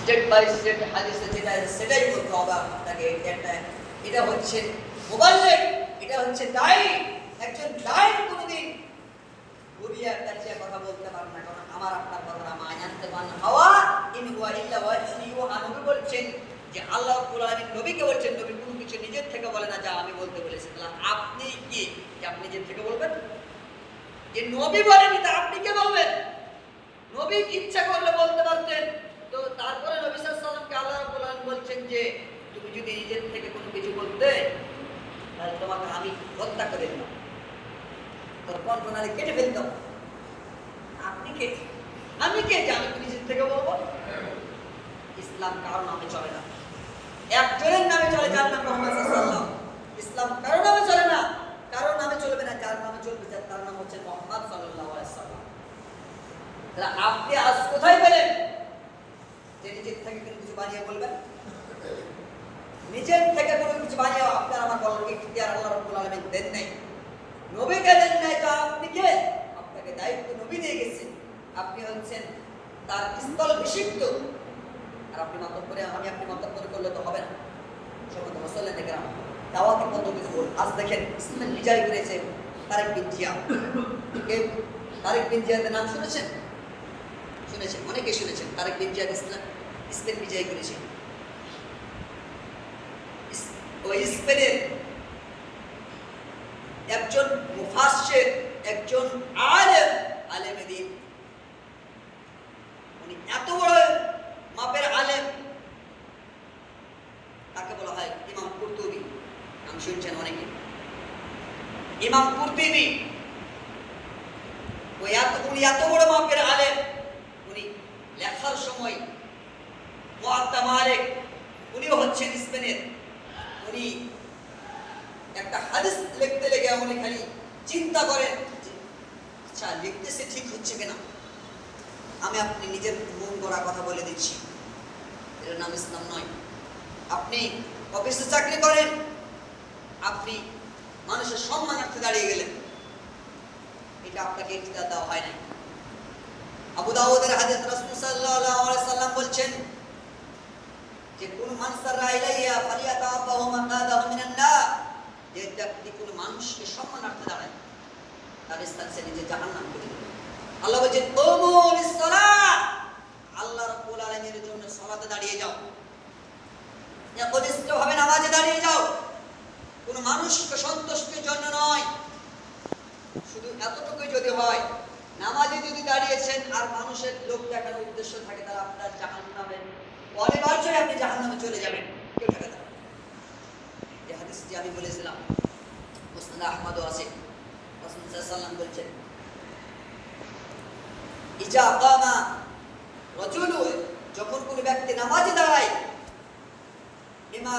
Step by step হাদিসে যেটা সেটাই বলতে হবে আপনাকে। এটা হচ্ছে মুবাল্লিগ, এটা হচ্ছে দায়ী। একজন দায়ী কোনোদিন ঘুরিয়ে কাছে কথা বলতে পারে না, কারণ আমার আপনার কথা না। মায়ান্তে মান হাওয়া ইন হুয়া ইল্লা ওয়াহয়ুহা। নবী বলছেন যে আল্লাহ রাব্বুল আলামিন নবীকে বলছেন, নবী কোনো কিছু নিজের থেকে বলে না যা আমি বলতে বলেছি। তাহলে আপনি কি আপনি নিজের থেকে বলবেন? যে নবী বলেনি তা আপনি কে বলবেন? নবী ইচ্ছা করলে বলতে পারতেন। তো তারপরে নবী সাল্লাল্লাহু আলাইহি ওয়াসাল্লামকে আল্লাহ রাব্বুল আলামিন বলছেন যে তুমি যদি নিজের থেকে কোনো কিছু বলতে তাহলে তোমাকে আমি হত্যা করে দিতাম, তোর কণ্ঠনালী কেটে ফেলতাম। আপনি কে? আমি কে যে আমি নিজের থেকে বলবো? ইসলাম কারো নামে চলে না, একজনের নামে চলে, যার নাম মুহাম্মদ সাল্লাল্লাহু আলাইহি ওয়াসাল্লাম। ইসলাম কারো নামে চলে না, কারো নামে চলবে না, যার নামে চলবে তার নাম হচ্ছে মুহাম্মদ সাল্লাল্লাহু আলাইহি ওয়াসাল্লাম। তাহলে আপনি আজ কোথায় পেলেন যে নিজের থেকে কোনো কিছু বানিয়ে বলবেন? নিজের থেকে কোনো কিছু বানিয়ে আপনার আমার বলার ইখতিয়ার আল্লাহ রাব্বুল আলামিন দেন নাই, নবীকে দেন নাই। তো আপনি কে? আপনাকে দায়িত্ব নবী দিয়ে গেছেন, আপনি হচ্ছেন তার স্থল বিশিষ্ট। আর আপনি মন্তব্য করে আপনি মন্তব্য করলে তো হবে না। সমস্ত মুসল্লি দেখেন দাওয়াতি পদ্ধতি বল। আজ দেখেন ইসলাম বিজয় করেছে তারেক বিন জিয়া। তারেক বিন জিয়াদের নাম শুনেছেন? শুনেছেন, অনেকে শুনেছেন। তারেক বিন জিয়া স্পেন বিজয় করেছে। ওই স্পেনের একজন মুফাসসির, একজন আলেমে দ্বীন, উনি এত বড় মাপের আলেম, তাকে বলা হয় ইমাম কুরতুবী। নাম শুনছেন অনেকে, ইমাম কুরতুবী। উনি এত বড় মাপের আলেম, উনি লেখার সময় মুআত্তা মালিক, উনিও হচ্ছেন স্পেনের। উনি একটা হাদিস লিখতে লেগে উনি খালি চিন্তা করেন, আচ্ছা লিখতেছে ঠিক হচ্ছে কিনা। আমি আপনি নিজের মন গড়া কথা বলে দিচ্ছি, এর নাম ইসলাম নয়। আপনি অফিসে চাকরি করেন, আপনি মানুষের সম্মানার্থে দাঁড়িয়ে গেলেন, এটা আপনাকে ইখতিয়ার দেওয়া হয় নাই। আবু দাউদের হাদিস রাসূল সাল্লাল্লাহু আলাইহি সাল্লাম বলছেন যে কোন মান সাররা ইলাইয়া ফালিয়াতাবাহু মাকাদাহু মিনান নার, যে ব্যক্তি কোন মানুষকে সম্মানার্থে দাঁড়ায় তার স্থান সে নিজে জাহান্নাম করে দেবে। আল্লাহ বলেন কুমুল সালাত, আল্লাহ রাব্বুল আলামিনের জন্য সালাতে দাঁড়িয়ে যাও, একনিষ্ঠভাবে নামাজে দাঁড়িয়ে যাও। কোন মানুষকে সন্তুষ্টির জন্য নয়। শুধু এতটুকুই যদি হয়, নামাজে যদি দাঁড়িয়েছেন আর মানুষের লোক দেখানোর উদ্দেশ্য থাকে, তাহলে আপনার জাহান্নামে অনিবার্যই আপনি জাহান্নামে চলে যাবেন, কেউ ঠেকাতে পারবে না। এই হাদিসটি আমি বলেছিলাম মুসনাদ আহমদও আছে। রাসূল সাল্লাল্লাহু আলাইহি ওয়াসাল্লাম বলেছেন ইজা কামা রাজুলু, যখন কোন ব্যক্তি নামাজে দাঁড়ায়, বিমা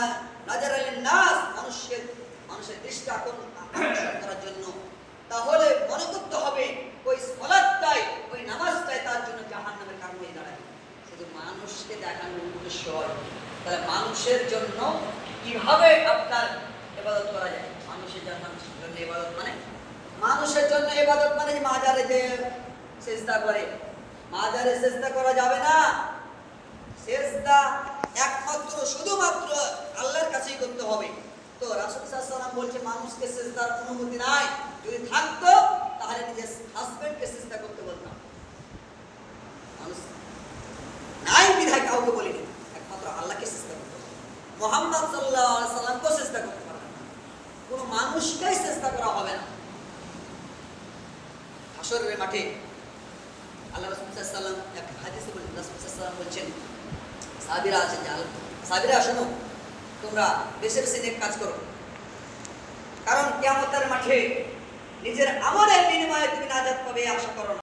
নাজারা লিন নাস, মানুষের দৃষ্টি আকর্ষণ করার জন্য, তাহলে মনে করতে হবে ওই সালাতটাই, ওই নামাজটাই তার জন্য জাহান্নামের কারণ হয়ে দাঁড়ায়। শুধু মানুষকে দেখানোর উদ্দেশ্য হয়, তাহলে মানুষের জন্য কিভাবে আপনার ইবাদত করা যায়? মানুষের জন্য ইবাদত মানে, মানুষের জন্য ইবাদত মানে মাজারে যে সিজদা করে, মাজারে সিজদা করা যাবে না। সিজদা একমাত্র শুধুমাত্র আল্লাহর কাছেই করতে হবে। তো রাসূল সাল্লাল্লাহু আলাইহি ওয়াসাল্লাম বলছে মানুষকে সিজদার অনুমতি নাই। যদি থাকতো তাহলে নিজের হাজবেন্ডকে সিজদা করতে বলতাম। মানুষ নাই বিধায় কাউকে বলিনি, একমাত্র আল্লাহকে সিজদা করতে হবে। মুহাম্মদ সাল্লাল্লাহু আলাইহি ওয়াসাল্লামকে সিজদা করতে পারবে না, কোনো মানুষকেই সিজদা করা হবে না। হাশরের মাঠে আল্লাহ রাসূল সাল্লাল্লাহু আলাইহি ওয়াসাল্লাম এক হাদিসে বলেন, রাসূল সাল্লাল্লাহু আলাইহি ওয়াসাল্লাম বলছেন সাহাবীরা আছেন যে সাহাবীরা শোনো, তোমরা বেশি বেশি নেক কাজ করো, কারণ কিয়ামতের মাঠে নিজের আমলের বিনিময়ে তুমি নাজাত পাবে আশা করো না।